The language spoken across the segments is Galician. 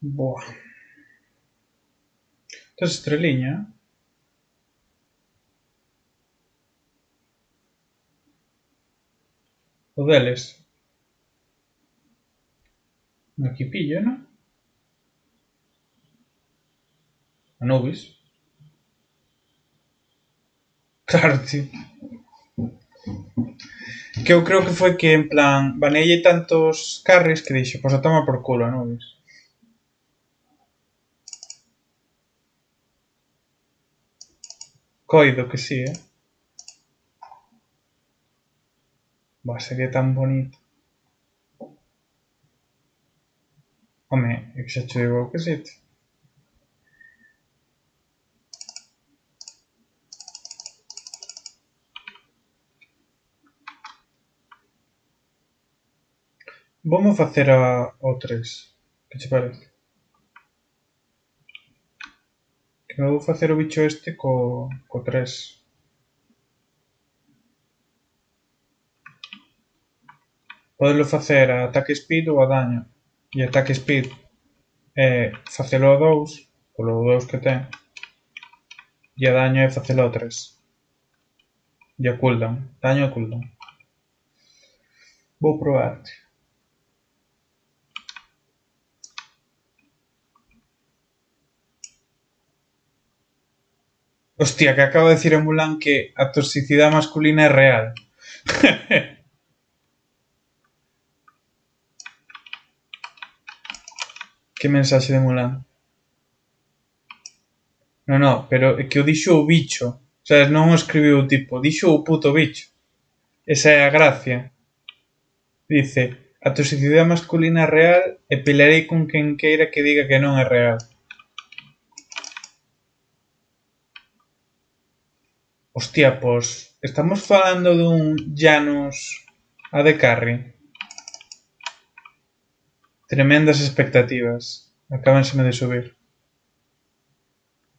Boa. Tes estreliña? O deles? Aquí pillo, non? Anubis? Claro, tío. Que eu creo que foi que, en plan, baneille tantos carries que dixo, pois a toma por culo, Anubis. Coido que sí, eh? Buah, sería tan bonito. Home, é que xa che digo que sí, tío. Vamos facer o 3. Que che parece? Que me vou facer o bicho este co 3. Podelo facer a ataque speed ou a daño. E ataque speed é facelo a 2, polo 2 que ten. E a daño é facelo a 3. E a cooldown. Daño e cooldown. Vou probarte. Hostia, que acaba de decir en Mulan que a toxicidade masculina é real. Que mensaxe de Mulan? No, pero é que o dixo o bicho. O sea, non o escribiu o tipo, dixo o puto bicho. Esa é a gracia. Dice, a toxicidade masculina é real e pelearei con quen queira que diga que non é real. Hostia, pois, estamos falando dun Janus AD Carry. Tremendas expectativas. Acábanseme de subir.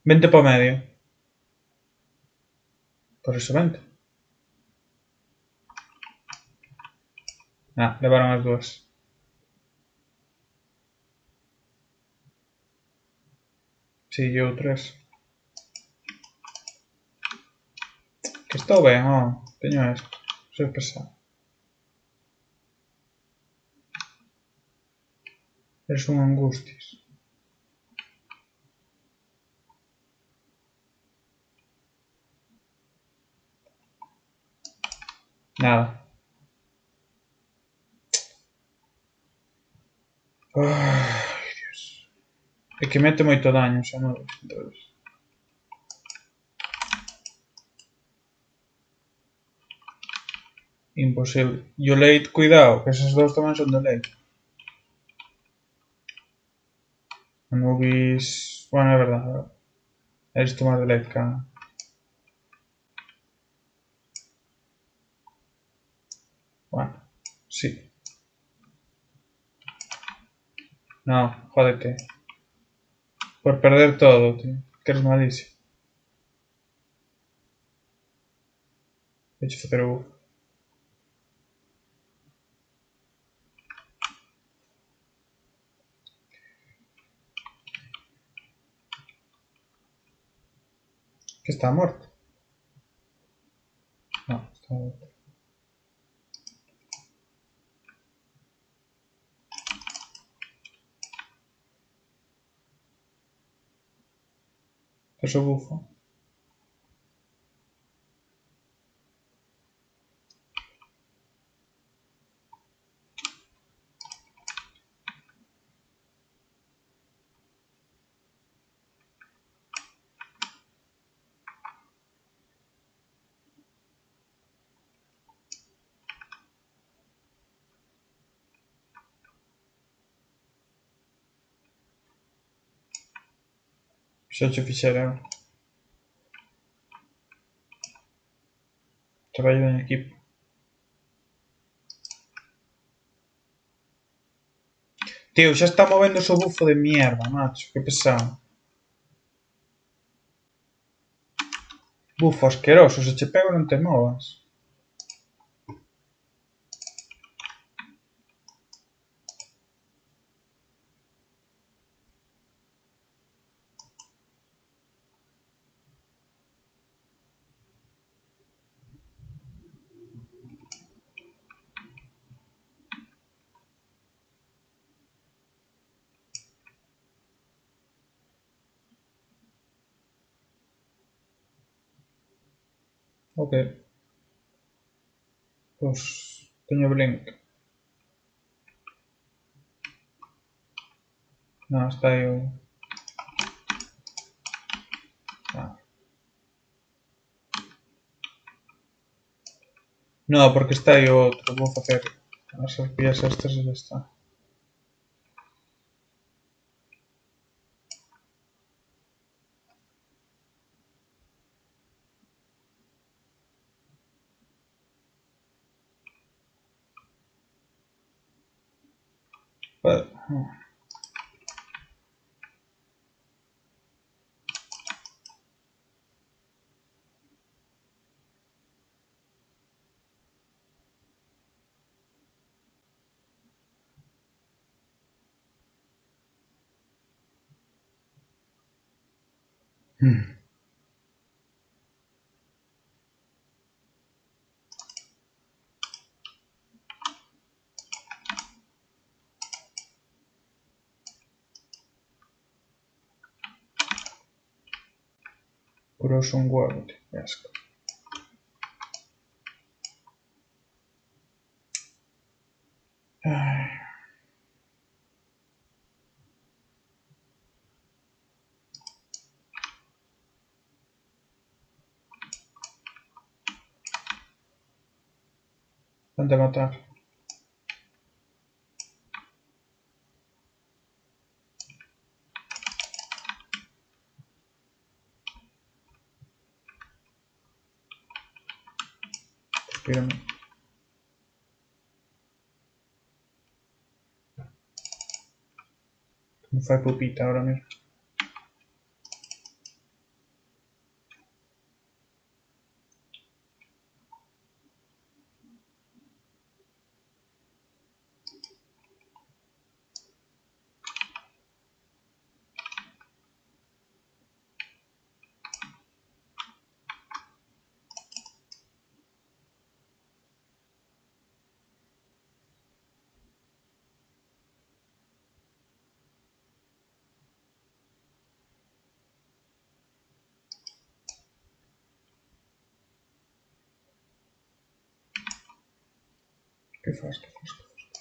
Vente para o medio. Por iso vente. Ah, levaron as dúas. Si, eu tres. Que estou ben, teño esto. Soy pesado. Eres un angustias. Nada. Ai, Dios. É que mete moito daño, xa non. Entonces. Imposible. E o late, cuidado, que esos dous tamén son de late. Anubis... Bueno, é verdade. Eres tú máis de late, cara. Bueno, sí. No, jódete. Por perder todo, tío. Que eres malísimo. Deixa facer o... Que está morto. No, está morto. Tes o bufo. Xa che fixera eu. Traballo en equipo. Tío, xa está movendo o bufo de mierda, macho. Que pesado. Bufo asqueroso, se che pego non te movas. Ok. Pois teño blink. Non, está aí o... Ah. No, porque está aí o outro. Vou facer as arpías estas e xa está. Vale. Curouse un huevo, tío. Qué asco. Ai. Vente a matar. Respírame. Me fai pupita ahora mismo. Que fas, que fas, que fas?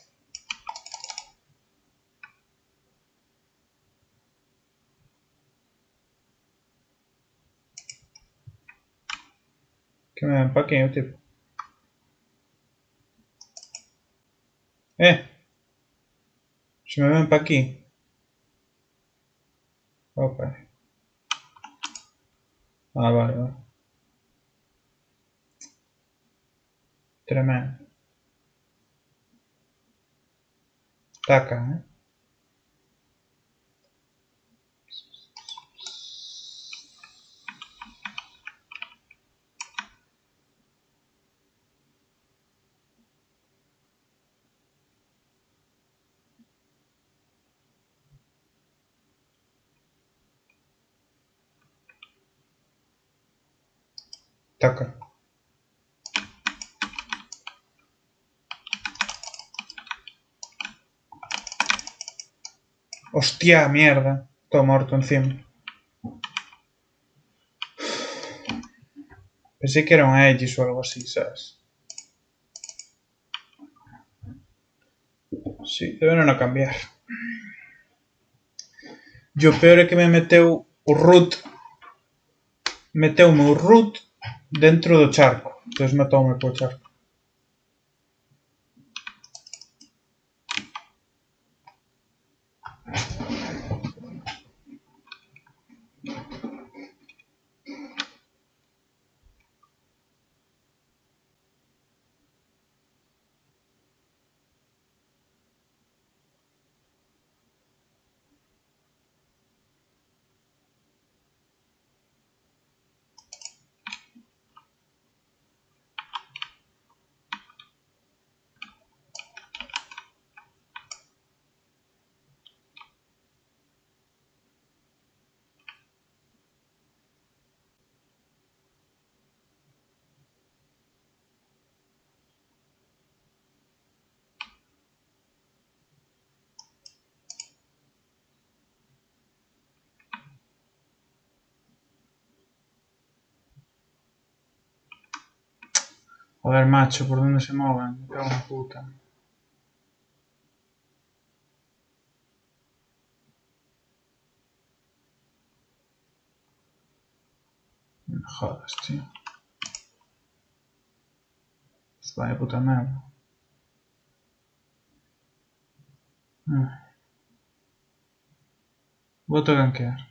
Que me ven pa aquí, o tipo. Se me ven pa aquí. Opa. Ah, vale, vale. Tremendo. Taca, Taca. Hostia, mierda. Todo muerto encima. Pensé que era un Aegis o algo así, ¿sabes? Sí, deben non cambiar. E o peor é que me meteu o root. Meteume o root dentro do charco. Entón matoume co charco. Joder, macho, ¿por dónde se mueven? Me cago en la puta. No me jodas, tío. Pues vaya puta merda. Voy a gankear.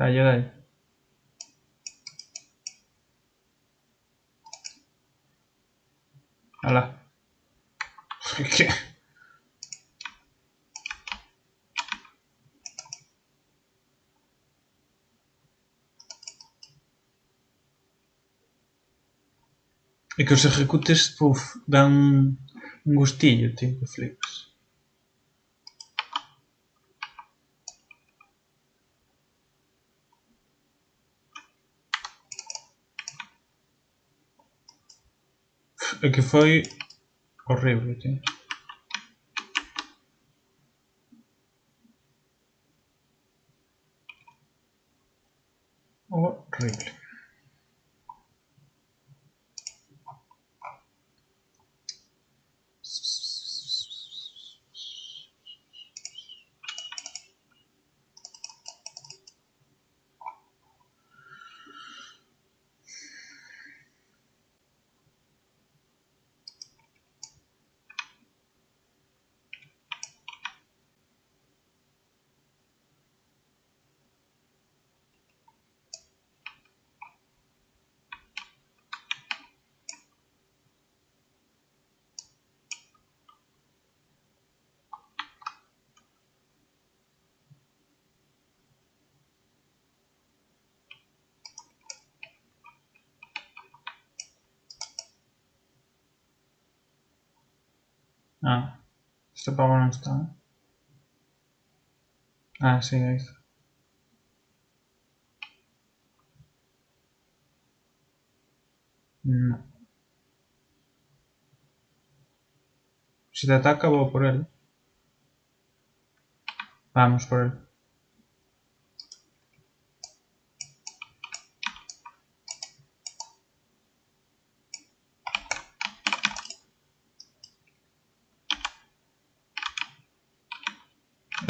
Dale, dale. Hala. ¿Qué? É que os ejecutes, puf, dan un gustillo, tío, que flipas. É que foi horrible, tío. Horrible. Ah, este pavo no está. Ah, sí, ahí está. No. Si te ataca, voy por él. Vamos por él.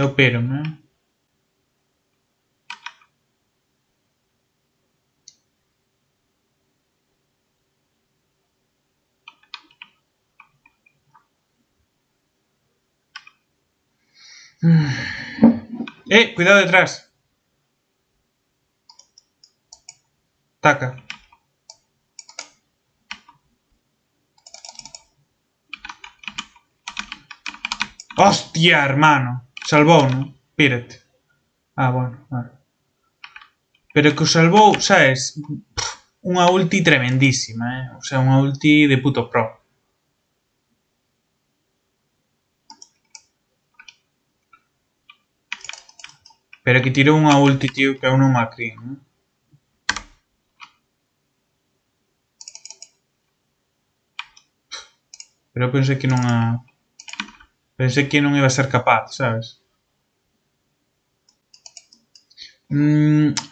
Eu piro-me, né? Cuidado detrás. Taca. Hostia, hermano. Salvou, ¿no? Pírate. Ah, bueno, vale. Pero que o salvou, sabes? Unha ulti tremendísima, O sea, unha ulti de puto pro. Pero que tirou unha ulti, tío, que eu non me crin, Pero eu pensei que non a... Pensei que non iba a ser capaz, sabes?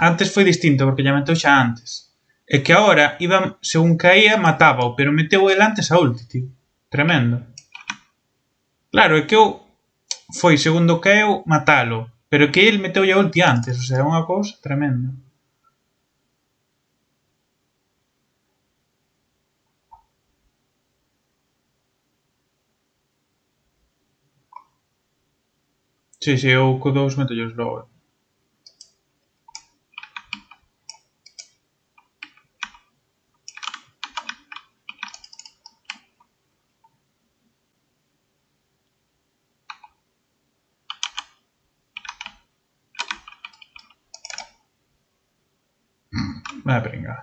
Antes foi distinto, porque lle metou xa antes. É que agora, iba, según caía, matábao, pero meteu el antes a ulti, tío. Tremendo. Claro, é que eu... Foi segundo que eu matalo. Pero que el meteu a ulti antes, o sea, é unha cousa tremenda. Sí, sí, eu co 2 meto os logo. Vai a pringar.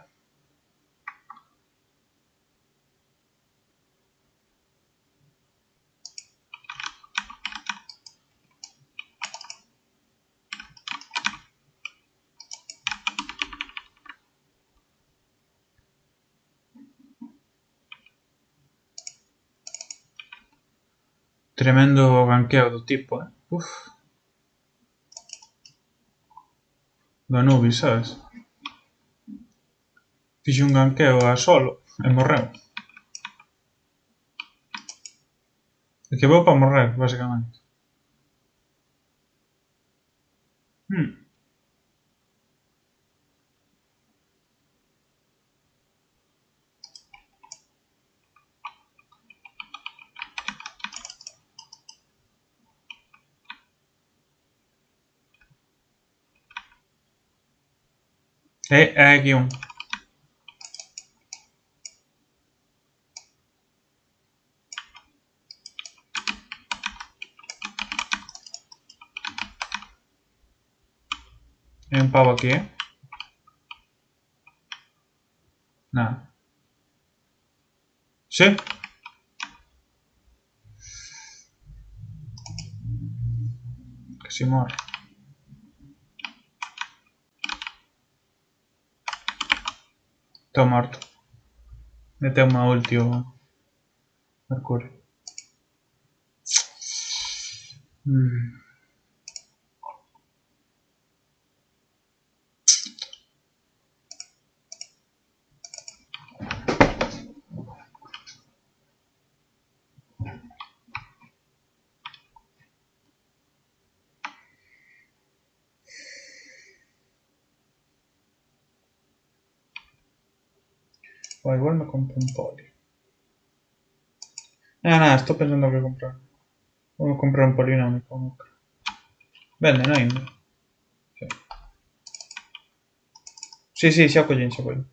Tremendo ganqueo do tipo, Uf. do Anubis, sabes? Fixe un ganqueo a solo e morreu. É que vou para morrer, basicamente. É aquí un. Hai un pavo aquí, Nada. Sí? Que si morre. Estou morto. Meteu uma ulti o Mercúrio. O igual me compro un poli. Nada, estou pensando que comprar. Vou comprar un polinómico. Venden ainda. Sí, xa o collín, xa o collín.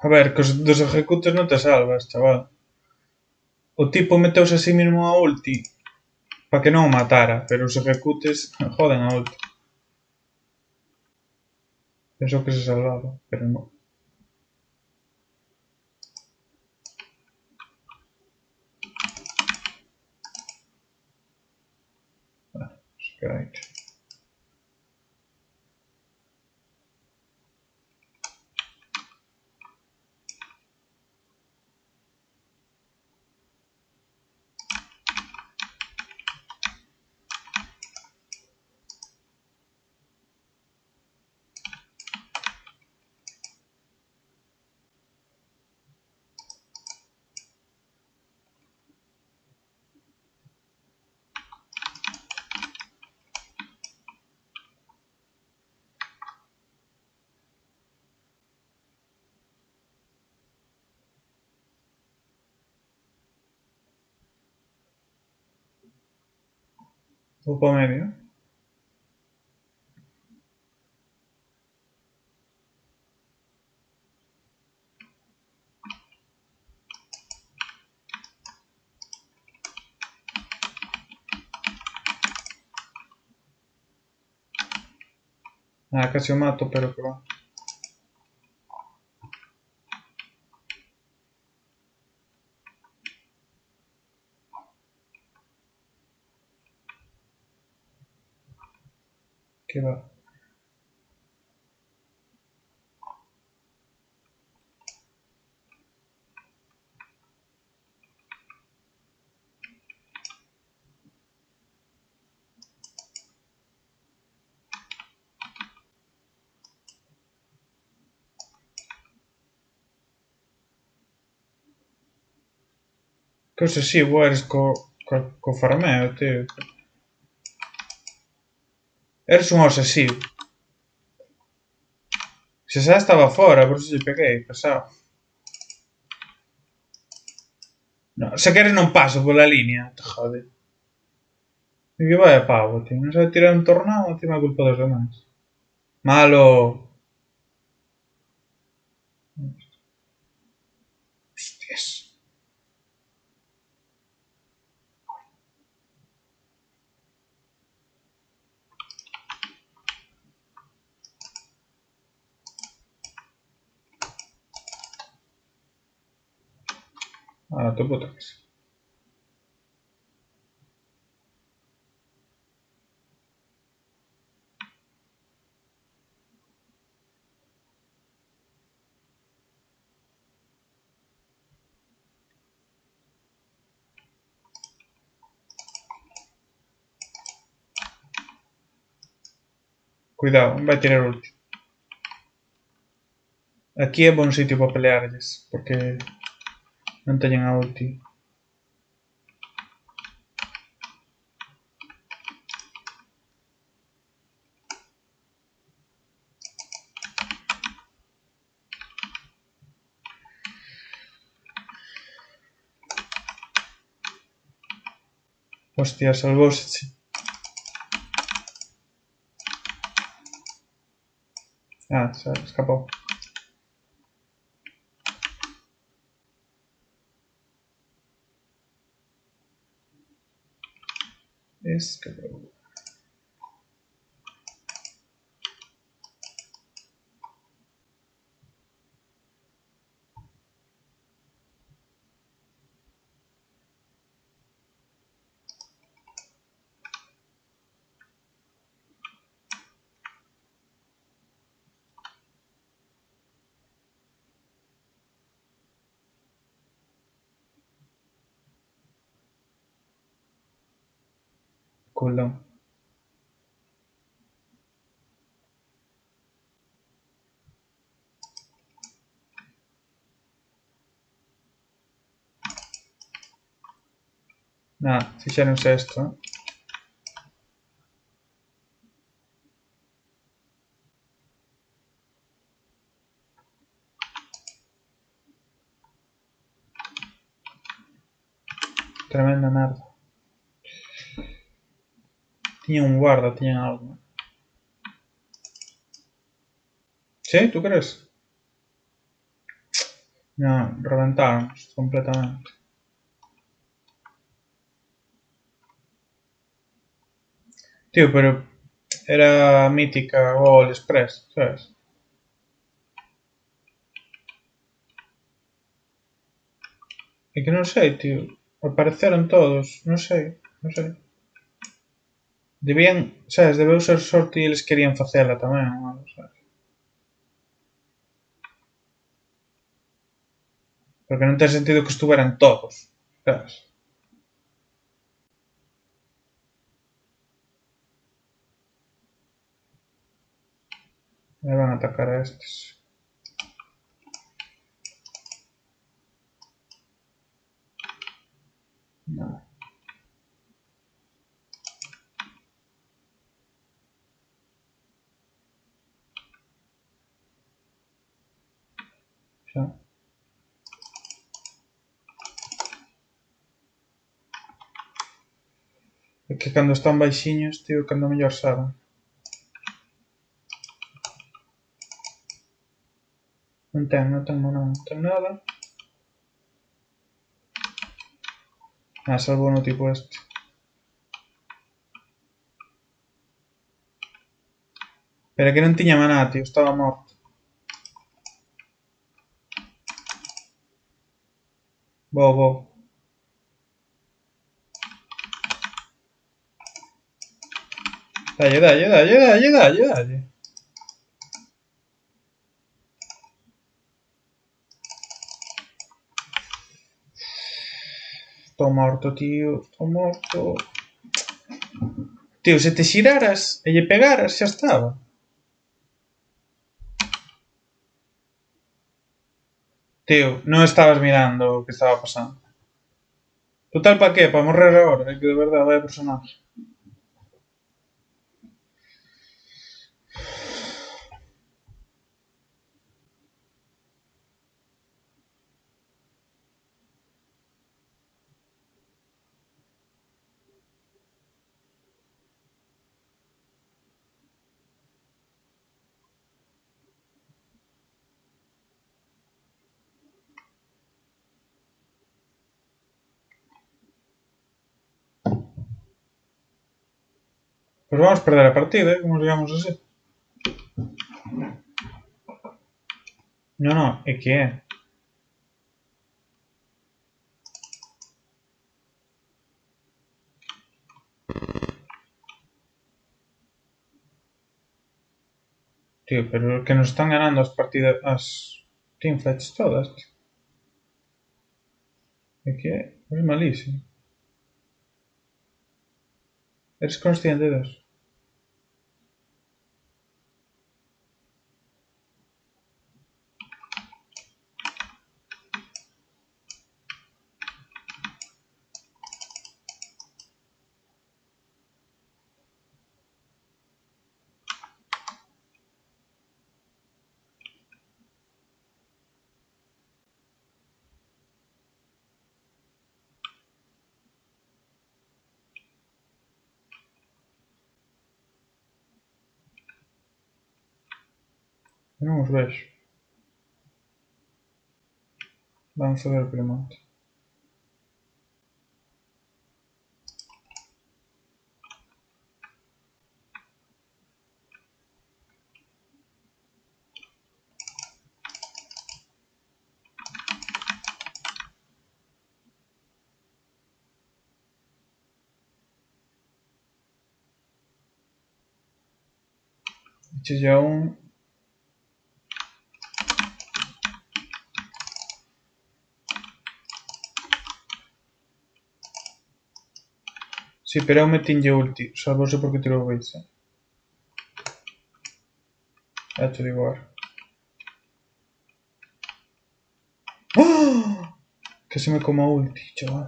A ver, que dos ejecutes non te salvas, chaval. O tipo meteuse a sí mismo a ulti para que non o matara, pero os ejecutes joden a ulti. Pensou que se salvaba, pero non. Right. Vou para o medio. Ah, casi o mato, pero que va. Que va. Que obsesivo eres co farmeo, tío. Eres un obsesivo. Se xa estaba fora, por eso lle peguei, pesado. No, se queres non paso pola línea, te jode. E que vai a pavo, tío. Non sabe tirar un tornado, encima culpa dos demais. Malo. Hostias. A tu puta casa. Cuidado, vai tirar ulti. Aquí é bon sitio para pelearlles, porque non teñen a ulti. Hostia, salvouse. Ah, se escapou. Escapou. Cooldown. Ah, fixéronse isto. Tremenda merda. Tiña un guarda, tiñan algo. Sí, tú crees? Non, reventaronnos completamente. Tío, pero era mítica o All Express, sabes? É que non sei, tío. Apareceron todos, non sei, non sei. Debían, sabes, debeu ser sorte e eles querían facela tamén, ou algo, sabes? Porque non ten sentido que estuveran todos, sabes? E van a atacar a estes. Non. Xa. É que cando están baixiños, tío, cando mellor saben. Non ten maná, non ten nada. Ah, salvou no tipo este. Pero que non tiña maná, tío, estaba morto. Vou, vou. Dalle, dalle, dalle, dalle, dalle, dalle. Estou morto, tío, estou morto. Tío, se te xiraras e lle pegaras, xa estaba. Tío, non estabas mirando o que estaba pasando. Total, pa qué? Pa morrer agora, é que de verdade vai personaxe. Pues vamos a perder la partida, como digamos así. No, é que é. Tío, pero que nos están ganando as partidas, as teamfights todas. É que é malísimo. Eres consciente de eso. Eu non os vexo. Vamos a ver o primonte. Eches a un. Sí, pero eu metinlle ulti. Salvose porque tirou o base. Ya te digo ahora. ¡Oh! Que se me coma ulti, chaval.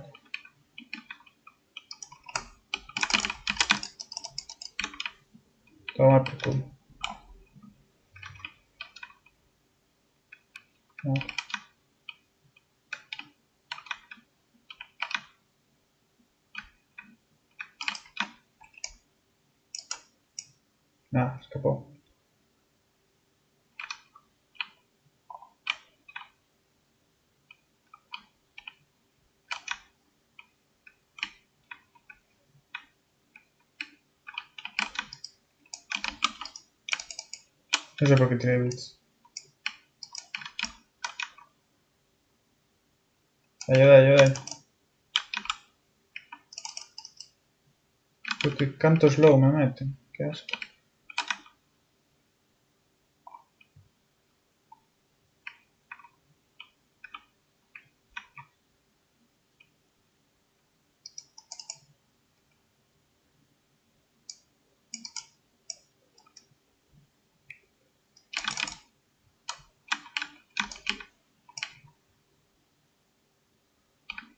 Toma por culo. No. Nada, escapó. No sé por qué tiene bits. Ayuda, ayuda. Porque canto slow me meten. Qué asco.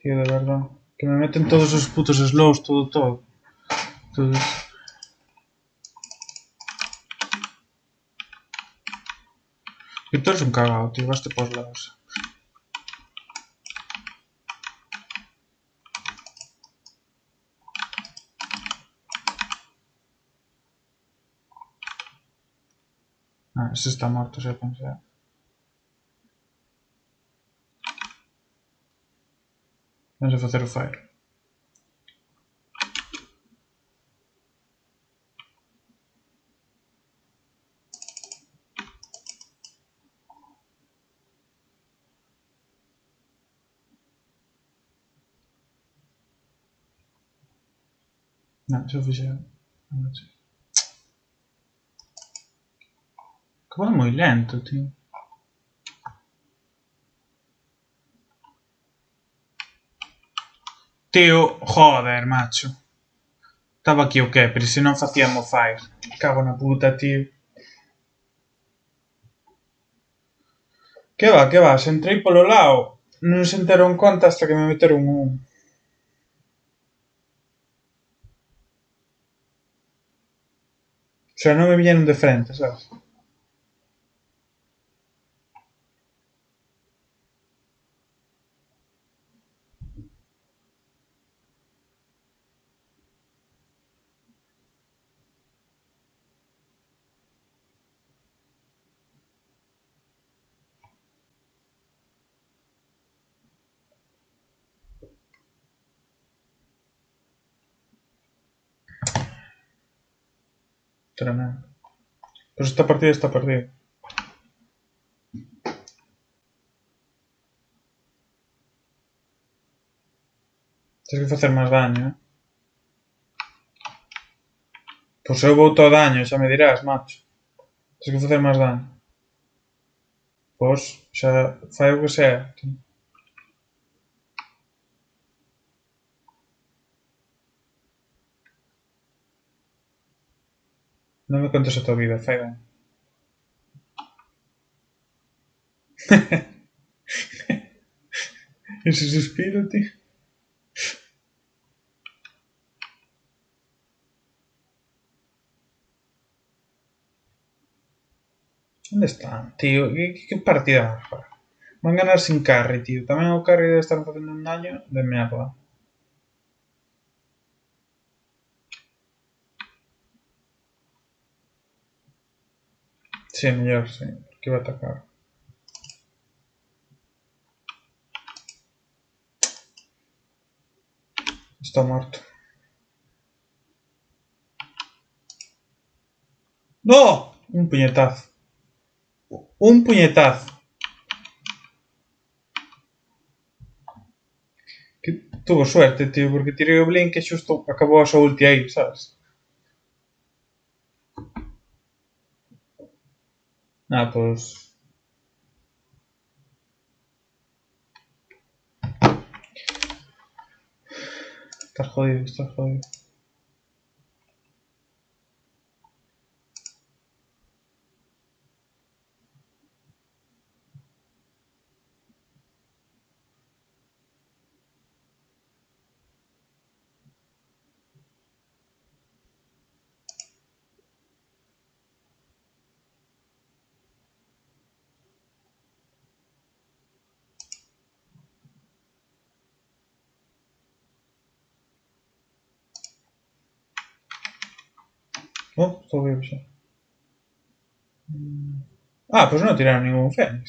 Tío, de verdad. Que me meten todos esos putos slows, todo. Entonces... Víctor es un cagado, tío. Vas por lados. Ah, ese está muerto, se pensé. Vamos a facer o fire. Non, xa fixeron. Que va moi lento, tío. Tío, joder, macho. Estaba aquí o qué, pero se non facíamos fire. Cago na puta, tío. Que va, se entrei polo lado. Non se enteron conta hasta que me meteron un... O sea, non me viñeron de frente, sabes? Tremendo. Pues esta partida está perdida. Tens que facer máis daño, Pois eu vou todo daño, xa me dirás, macho. Tens que facer máis daño. Pois, xa fai o que sea. Non me contes a tua vida, fai daño. Ese suspiro, tío. Onde están, tío? Que partida van a jugar? Van ganar sin carry, tío. Tamén o carry debe estar facendo un daño de merda. Sí, mellor, sí. Porque iba a atacar. Está morto. ¡No! Un puñetazo. Un puñetazo. Que tuvo suerte, tío, porque tirei o blink e xusto acabou a súa ulti aí, sabes? Ah, pois... Estás jodido, estás jodido. Oh, estou vivo xa. Ah, pois non tiraron ningún Fénix.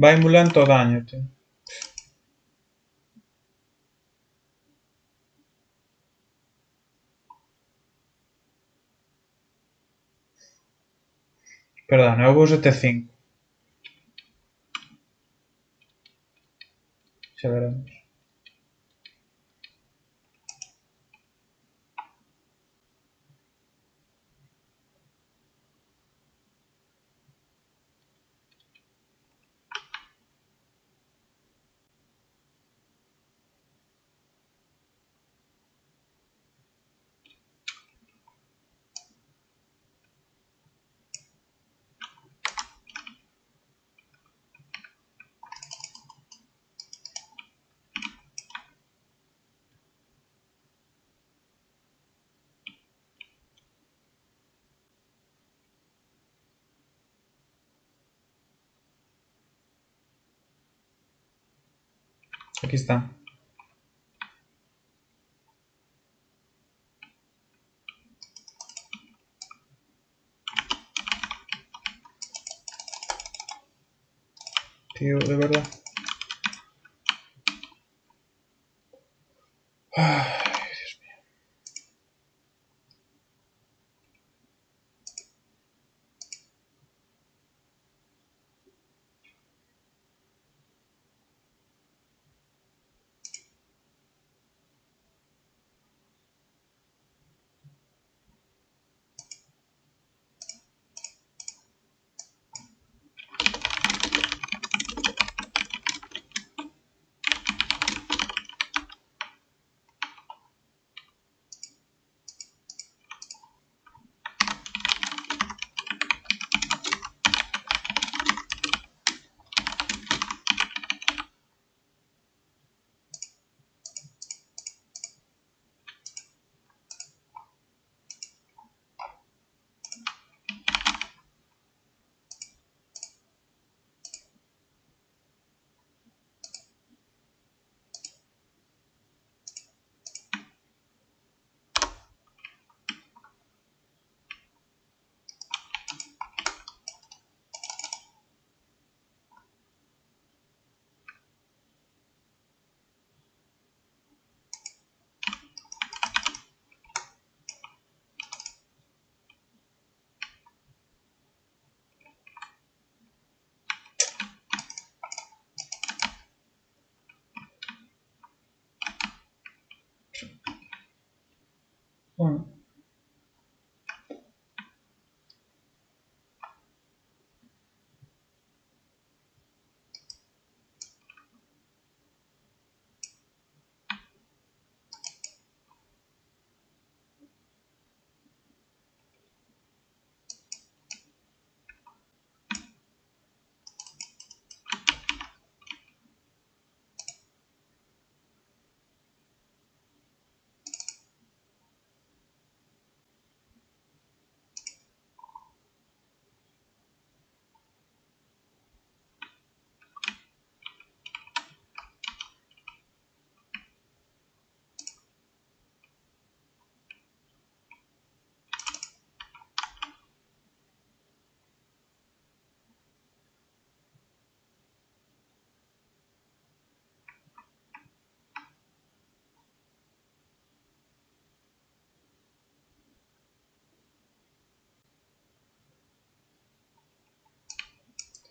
Vai moi lento o daño, tío. Perdón, eu vou GT5. Xa veremos. Aquí está. Tío, de verdad. Ay, Dios mío.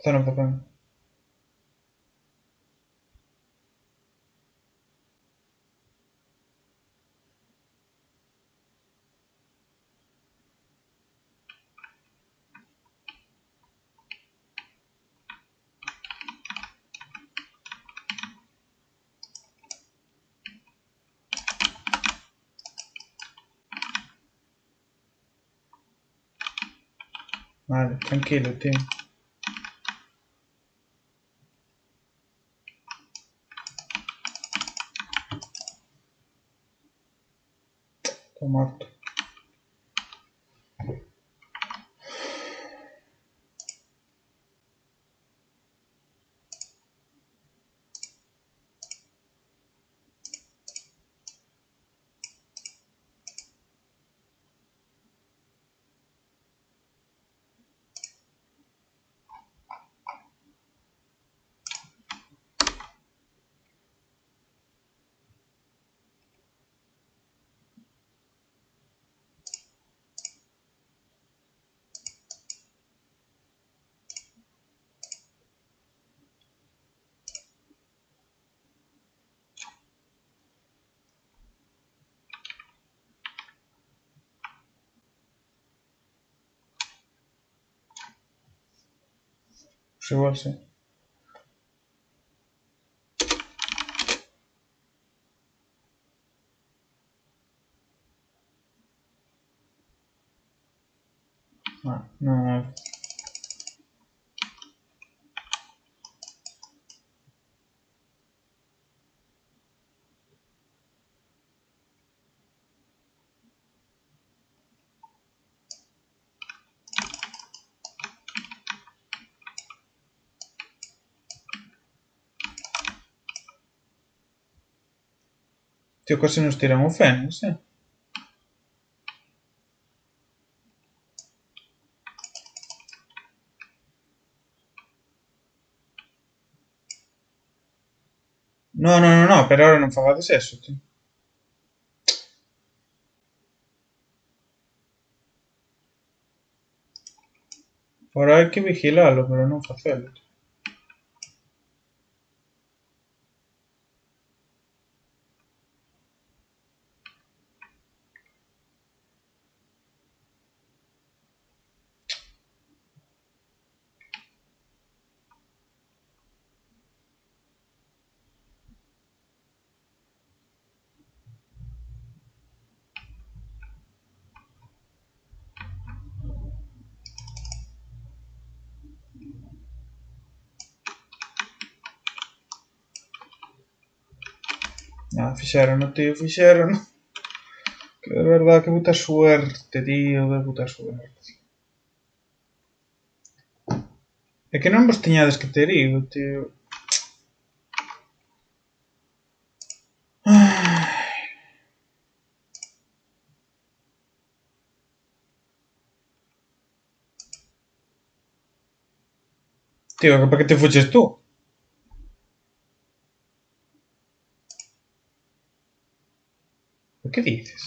Esto non facemos. Vale, tranquilo, tío. Tô morto. Pues igual sí. Ah, no. Tío, casi nos tiran un Fénix, eh. No, pero ahora non fagades eso, tío. Ahora hai que vigilalo, pero non facelo, tío. Ah, fixérono, tío, fixérono. Que de verdad, que puta suerte, tío, que puta suerte. É que non vos tiñades que ter ido, tío. Ai, tío, que para que te fuches tú? Que dices?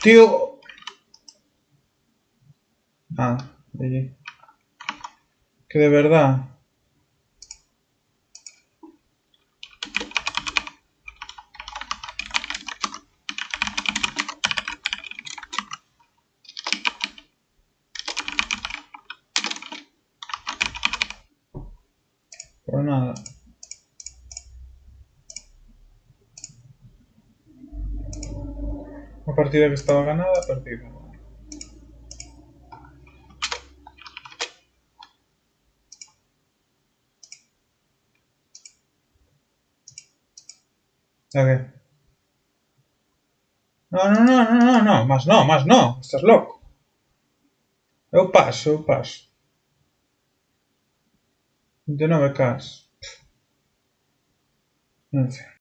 Tío... Ah, de allí. Que de verdad... Por nada. Una partida que estaba ganada, perdida. A que? No, no, no, no, no, no, más no, estás loco. Eu paso, eu paso. 29K. En fin.